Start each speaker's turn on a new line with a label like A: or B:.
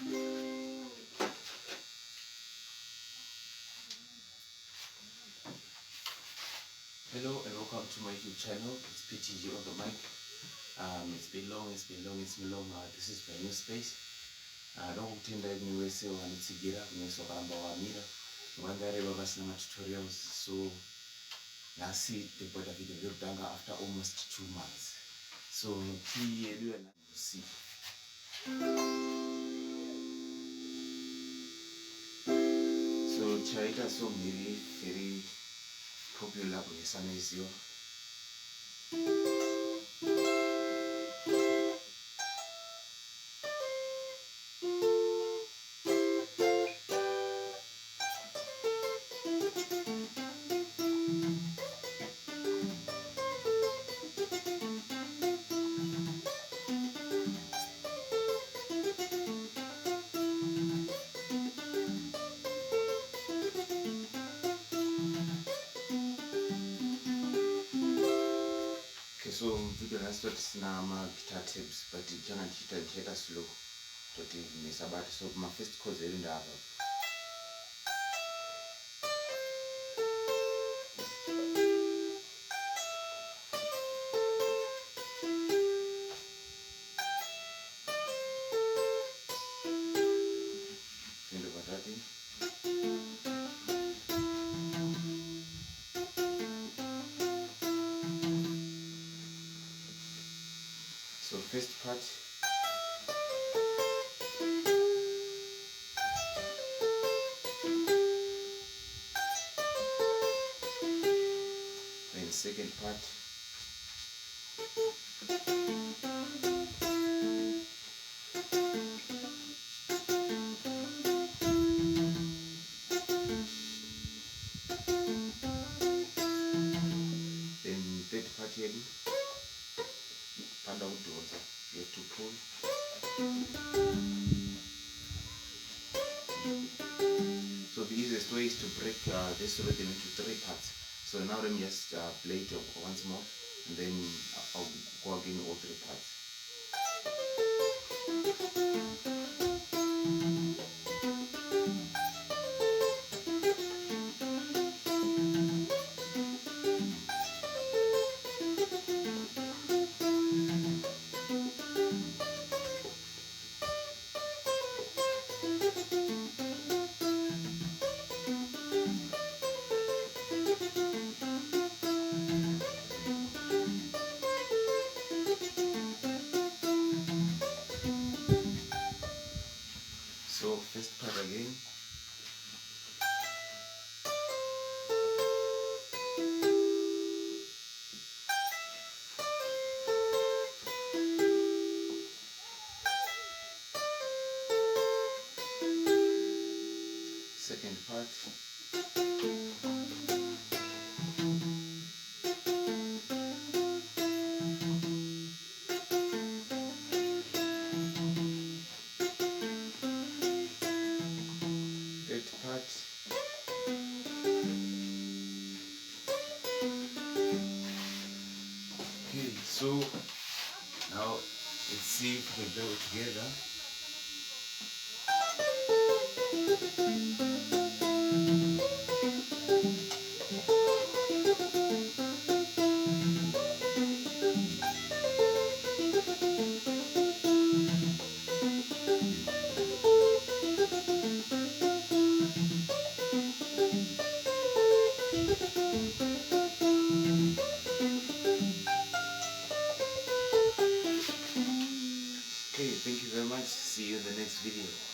A: Hello and welcome to my YouTube channel. It's PTG on the mic. It's been long. This is my new space. Don't pretend that you say I need to get up. You so one day I was some tutorials. So now see the better video done after almost 2 months. So here you see. So Charita song very popular with Sanizio. So video last what nama guitar tips, but it can check slow to miss about so my first cause in the album. So first part, then second part, then third part here, panda udonsa, you have to pull. So the easiest way is to break this rhythm into 3 parts. So now let me just play it once more, and then I'll go again all 3 parts. So first part again. Second part. Part. Okay, so now let's see if we can play it together. Okay, thank you very much. See you in the next video.